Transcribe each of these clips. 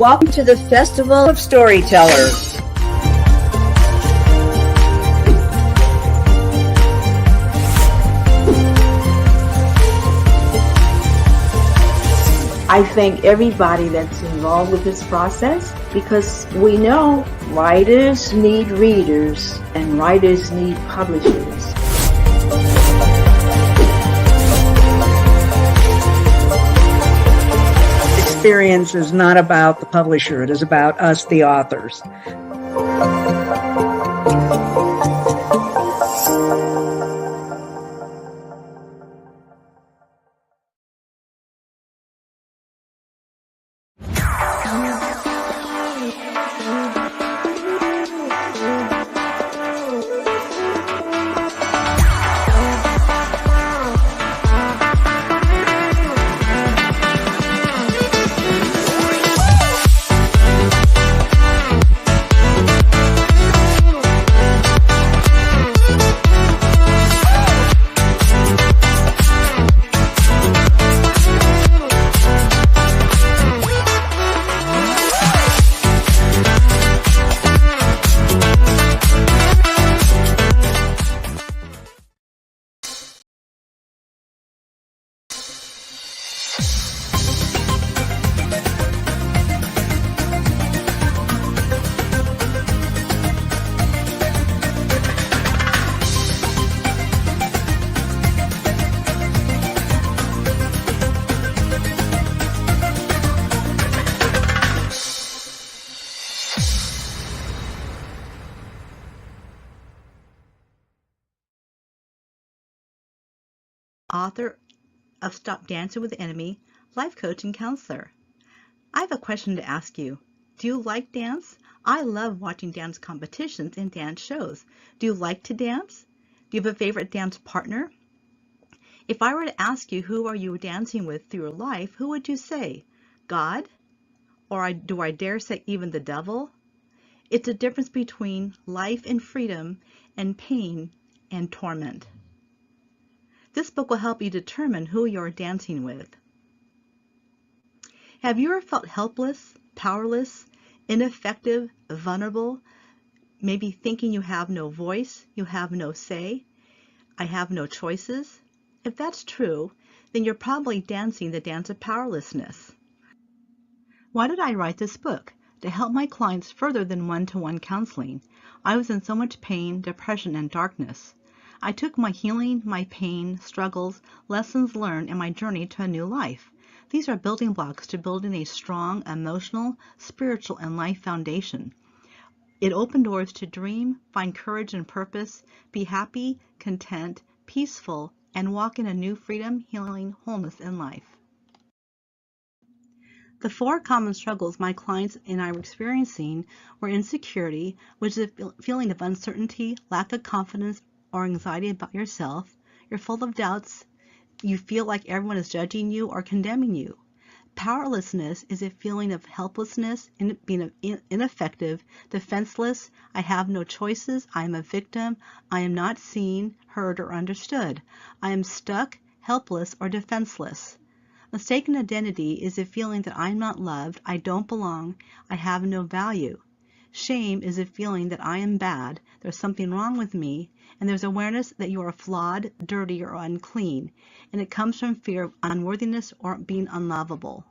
Welcome to the Festival of Storytellers. I thank everybody that's involved with this process because we know writers need readers and writers need publishers. Experience is not about the publisher, it is about us, the authors. Author of Stop Dancing with the Enemy, life coach and counselor. I have a question to ask you. Do you like dance? I love watching dance competitions and dance shows. Do you like to dance? Do you have a favorite dance partner? If I were to ask you who are you dancing with through your life, who would you say? God? Or do I dare say even the devil? It's a difference between life and freedom and pain and torment. This book will help you determine who you're dancing with. Have you ever felt helpless, powerless, ineffective, vulnerable, maybe thinking you have no voice, you have no say, I have no choices? If that's true, then you're probably dancing the dance of powerlessness. Why did I write this book? To help my clients further than one-to-one counseling. I was in so much pain, depression, and darkness. I took my healing, my pain, struggles, lessons learned, and my journey to a new life. These are building blocks to building a strong emotional, spiritual, and life foundation. It opened doors to dream, find courage and purpose, be happy, content, peaceful, and walk in a new freedom, healing, wholeness in life. The 4 common struggles my clients and I were experiencing were insecurity, which is a feeling of uncertainty, lack of confidence, or anxiety about yourself. You're full of doubts. You feel like everyone is judging you or condemning you. Powerlessness is a feeling of helplessness, being ineffective, defenseless. I have no choices. I am a victim. I am not seen, heard, or understood. I am stuck, helpless, or defenseless. Mistaken identity is a feeling that I'm not loved, I don't belong, I have no value. Shame is a feeling that I am bad, there's something wrong with me, and there's awareness that you are flawed, dirty, or unclean, and it comes from fear of unworthiness or being unlovable.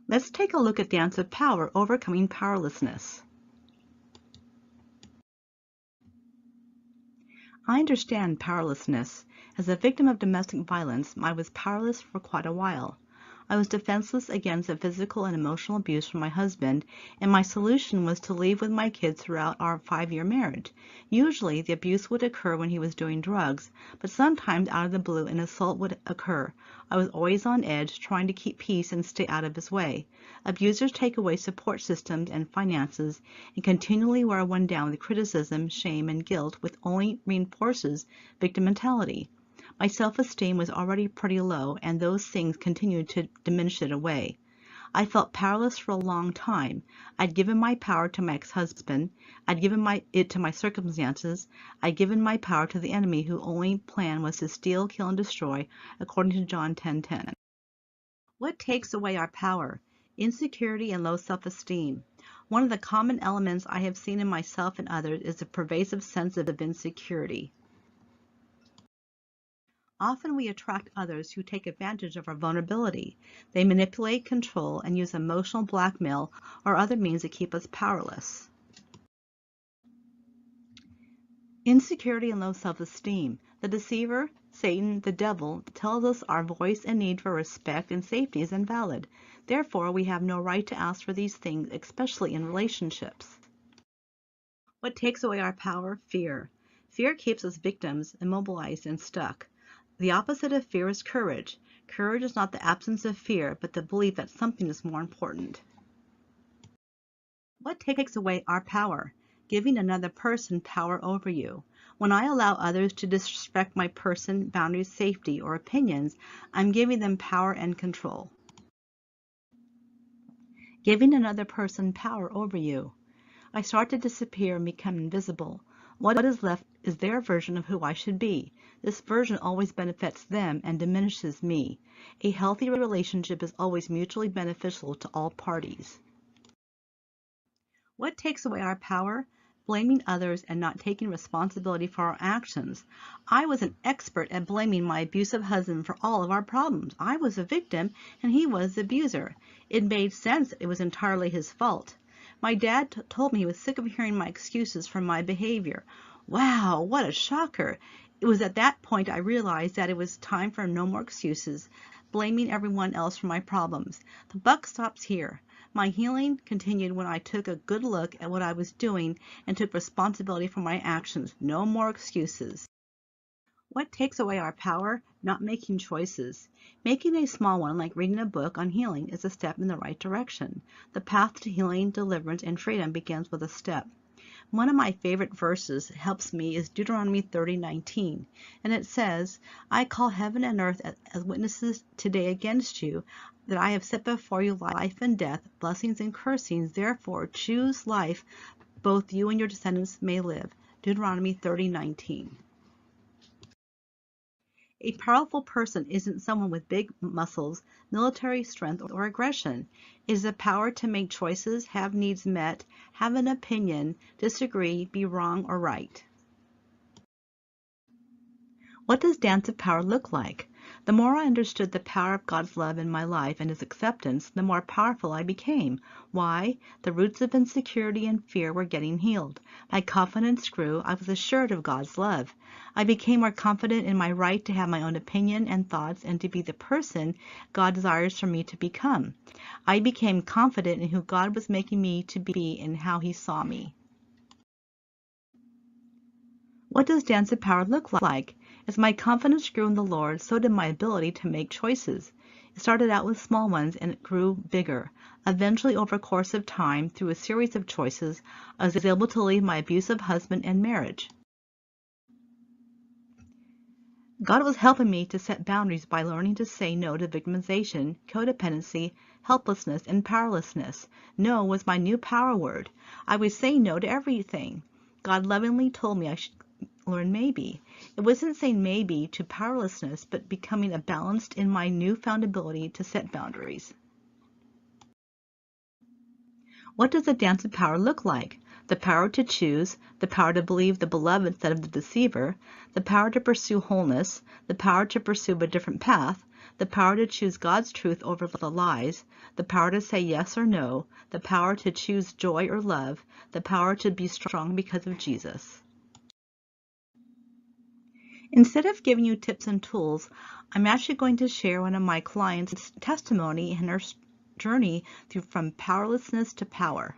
Let's take a look at Dance of Power, Overcoming Powerlessness. I understand powerlessness. As a victim of domestic violence, I was powerless for quite a while. I was defenseless against the physical and emotional abuse from my husband, and my solution was to leave with my kids throughout our 5-year marriage. Usually, the abuse would occur when he was doing drugs, but sometimes out of the blue an assault would occur. I was always on edge, trying to keep peace and stay out of his way. Abusers take away support systems and finances and continually wear one down with criticism, shame, and guilt, which only reinforces victim mentality. My self-esteem was already pretty low, and those things continued to diminish it away. I felt powerless for a long time. I'd given my power to my ex-husband. I'd given it to my circumstances. I'd given my power to the enemy whose only plan was to steal, kill, and destroy, according to John 10:10. What takes away our power? Insecurity and low self-esteem. One of the common elements I have seen in myself and others is a pervasive sense of insecurity. Often we attract others who take advantage of our vulnerability. They manipulate, control, and use emotional blackmail or other means to keep us powerless. Insecurity and low self-esteem. The deceiver, Satan, the devil, tells us our voice and need for respect and safety is invalid. Therefore, we have no right to ask for these things, especially in relationships. What takes away our power? Fear. Fear keeps us victims, immobilized, and stuck. The opposite of fear is courage. Courage is not the absence of fear, but the belief that something is more important. What takes away our power? Giving another person power over you. When I allow others to disrespect my person, boundaries, safety, or opinions, I'm giving them power and control. Giving another person power over you. I start to disappear and become invisible. What is left is their version of who I should be. This version always benefits them and diminishes me. A healthy relationship is always mutually beneficial to all parties. What takes away our power? Blaming others and not taking responsibility for our actions. I was an expert at blaming my abusive husband for all of our problems. I was a victim and he was the abuser. It made sense it was entirely his fault. My dad told me he was sick of hearing my excuses for my behavior. Wow, what a shocker. It was at that point I realized that it was time for no more excuses, blaming everyone else for my problems. The buck stops here. My healing continued when I took a good look at what I was doing and took responsibility for my actions. No more excuses. What takes away our power? Not making choices. Making a small one, like reading a book on healing, is a step in the right direction. The path to healing, deliverance, and freedom begins with a step. One of my favorite verses helps me is Deuteronomy 30:19, and it says, I call heaven and earth as witnesses today against you, that I have set before you life and death, blessings and cursings. Therefore choose life, both you and your descendants may live. Deuteronomy 30:19. A powerful person isn't someone with big muscles, military strength, or aggression. It is the power to make choices, have needs met, have an opinion, disagree, be wrong or right. What does Dance of Power look like? The more I understood the power of God's love in my life and His acceptance, the more powerful I became. Why? The roots of insecurity and fear were getting healed. My confidence grew. I was assured of God's love. I became more confident in my right to have my own opinion and thoughts and to be the person God desires for me to become. I became confident in who God was making me to be and how He saw me. What does Dance of Power look like? As my confidence grew in the Lord, so did my ability to make choices. It started out with small ones and it grew bigger. Eventually, over a course of time, through a series of choices, I was able to leave my abusive husband and marriage. God was helping me to set boundaries by learning to say no to victimization, codependency, helplessness, and powerlessness. No was my new power word. I would say no to everything. God lovingly told me I should learn maybe. It wasn't saying maybe to powerlessness, but becoming balanced in my newfound ability to set boundaries. What does a dance of power look like? The power to choose, the power to believe the beloved instead of the deceiver, the power to pursue wholeness, the power to pursue a different path, the power to choose God's truth over the lies, the power to say yes or no, the power to choose joy or love, the power to be strong because of Jesus. Instead of giving you tips and tools, I'm actually going to share one of my clients' testimony and her journey from powerlessness to power.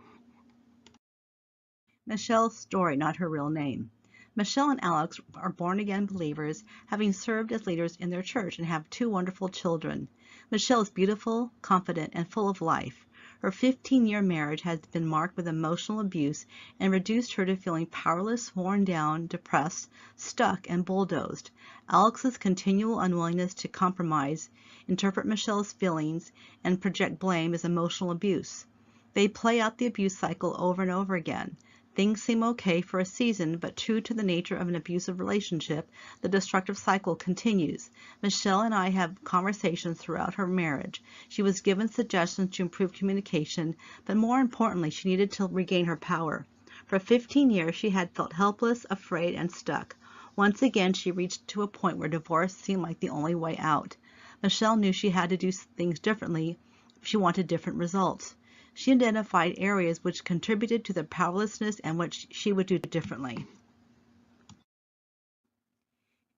Michelle's story, not her real name. Michelle and Alex are born-again believers, having served as leaders in their church, and have 2 wonderful children. Michelle is beautiful, confident, and full of life. Her 15-year marriage has been marked with emotional abuse and reduced her to feeling powerless, worn down, depressed, stuck, and bulldozed. Alex's continual unwillingness to compromise, interpret Michelle's feelings, and project blame is emotional abuse. They play out the abuse cycle over and over again. Things seem okay for a season, but true to the nature of an abusive relationship, the destructive cycle continues. Michelle and I have conversations throughout her marriage. She was given suggestions to improve communication, but more importantly, she needed to regain her power. For 15 years, she had felt helpless, afraid, and stuck. Once again, she reached to a point where divorce seemed like the only way out. Michelle knew she had to do things differently if she wanted different results. She identified areas which contributed to the powerlessness and which she would do differently.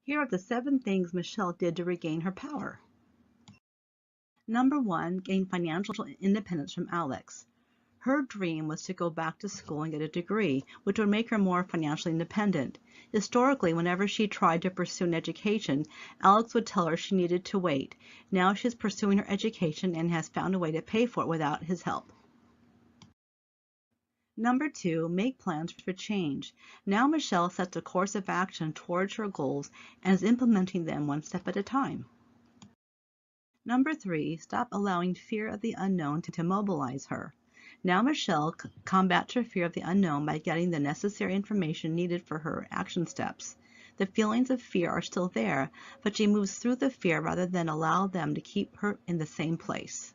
Here are the 7 things Michelle did to regain her power. Number 1, gain financial independence from Alex. Her dream was to go back to school and get a degree, which would make her more financially independent. Historically, whenever she tried to pursue an education, Alex would tell her she needed to wait. Now she's pursuing her education and has found a way to pay for it without his help. Number 2, make plans for change. Now Michelle sets a course of action towards her goals and is implementing them one step at a time. Number 3, stop allowing fear of the unknown to mobilize her. Now Michelle combats her fear of the unknown by getting the necessary information needed for her action steps. The feelings of fear are still there, but she moves through the fear rather than allow them to keep her in the same place.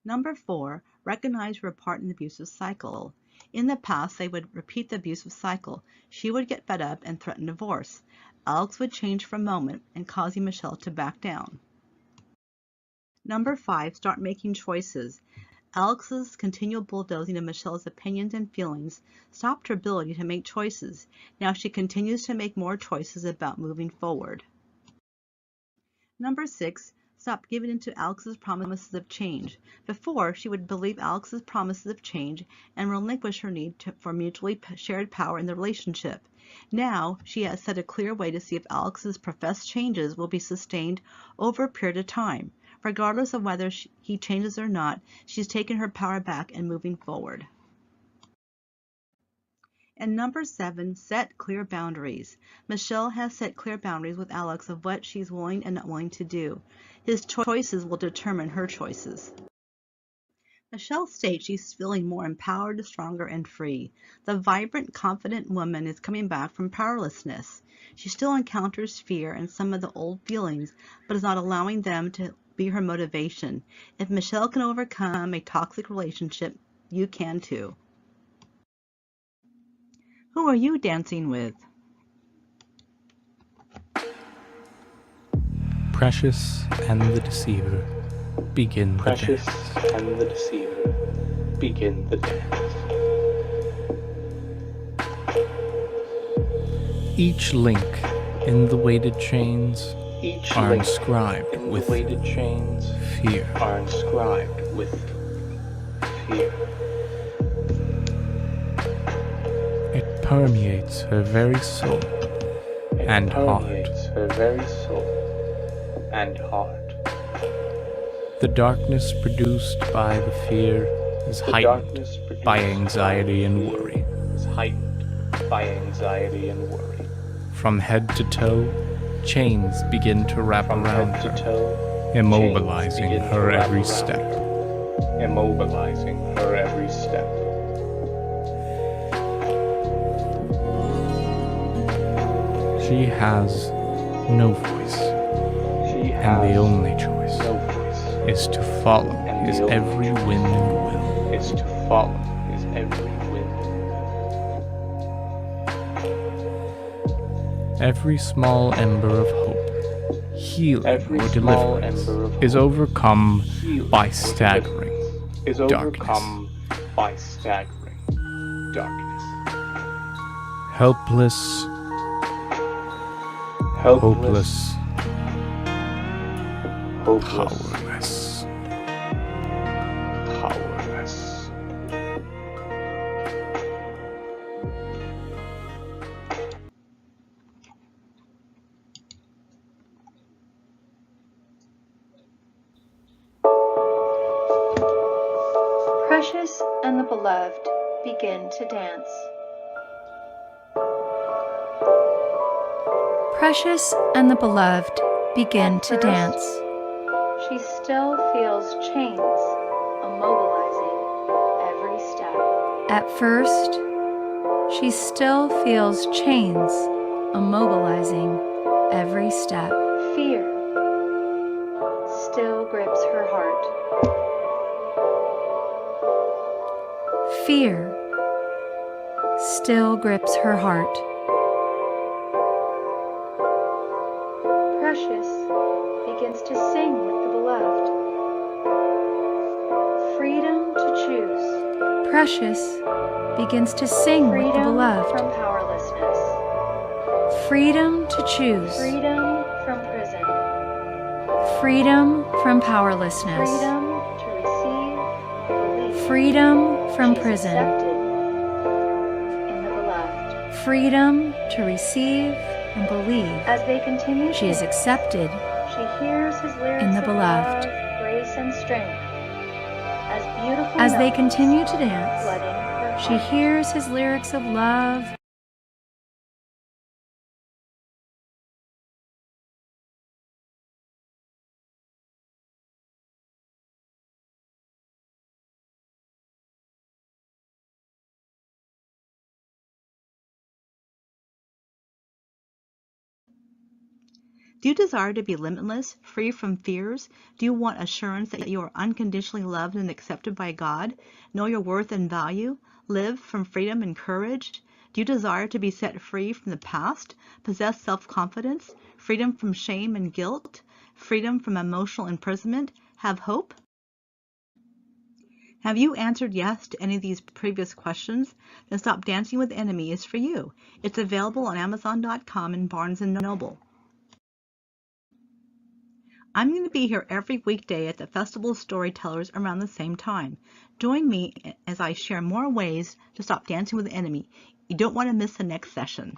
Number 4, recognize her part in the abusive cycle. In the past, they would repeat the abusive cycle. She would get fed up and threaten divorce. Alex would change for a moment and causing Michelle to back down. Number 5, start making choices. Alex's continual bulldozing of Michelle's opinions and feelings stopped her ability to make choices. Now she continues to make more choices about moving forward. Number 6, stop giving in to Alex's promises of change. Before, she would believe Alex's promises of change and relinquish her need for mutually shared power in the relationship. Now, she has set a clear way to see if Alex's professed changes will be sustained over a period of time. Regardless of whether he changes or not, she's taken her power back and moving forward. And number 7, set clear boundaries. Michelle has set clear boundaries with Alex of what she's willing and not willing to do. His choices will determine her choices. Michelle states she's feeling more empowered, stronger, and free. The vibrant, confident woman is coming back from powerlessness. She still encounters fear and some of the old feelings, but is not allowing them to be her motivation. If Michelle can overcome a toxic relationship, you can too. Who are you dancing with? Precious and the Deceiver begin the Precious dance. and the Deceiver begin the dance. Each link in the weighted chains Each are link inscribed in with the weighted chains fear. are inscribed with fear. It permeates her very soul It and heart. permeates her very soul and heart. The darkness produced by the fear is The heightened darkness produced by anxiety by and fear worry. is heightened by anxiety and worry. From head to toe, chains begin to wrap From around head to her, toe, immobilizing chains begin to her wrap every around step. her, immobilizing her every step. She has no voice, She and has the only choice no voice, is to follow and his the only every choice whim and will. is to follow his every whim. Every small ember of hope, healing Every or small deliverance ember of is hope, overcome healing by or staggering is darkness. overcome by staggering darkness. Helpless, Helpless, hopeless, hopeless, powerless. powerless. Precious and the beloved begin to dance. Precious and the beloved begin to First, dance. She still feels chains immobilizing every step. At first, she still feels chains immobilizing every step. Fear still grips her heart. Fear still grips her heart. Precious begins to sing with the beloved. Freedom to choose. Precious begins to sing with the Freedom beloved. from powerlessness. Freedom to choose. Freedom from prison. Freedom from powerlessness. Freedom to receive belief. Freedom from She's prison. accepted in the beloved. Freedom to receive and believe. As they continue She is to accepted she hears his lyrics in the of beloved. love, grace, and strength. As beautiful As they notes continue to dance, flooding her she heart. hears his lyrics of love. Do you desire to be limitless, free from fears? Do you want assurance that you are unconditionally loved and accepted by God? Know your worth and value? Live from freedom and courage? Do you desire to be set free from the past? Possess self-confidence? Freedom from shame and guilt? Freedom from emotional imprisonment? Have hope? Have you answered yes to any of these previous questions? Then Stop Dancing with the Enemy is for you. It's available on Amazon.com and Barnes & Noble. I'm going to be here every weekday at the Festival of Storytellers around the same time. Join me as I share more ways to stop dancing with the enemy. You don't want to miss the next session.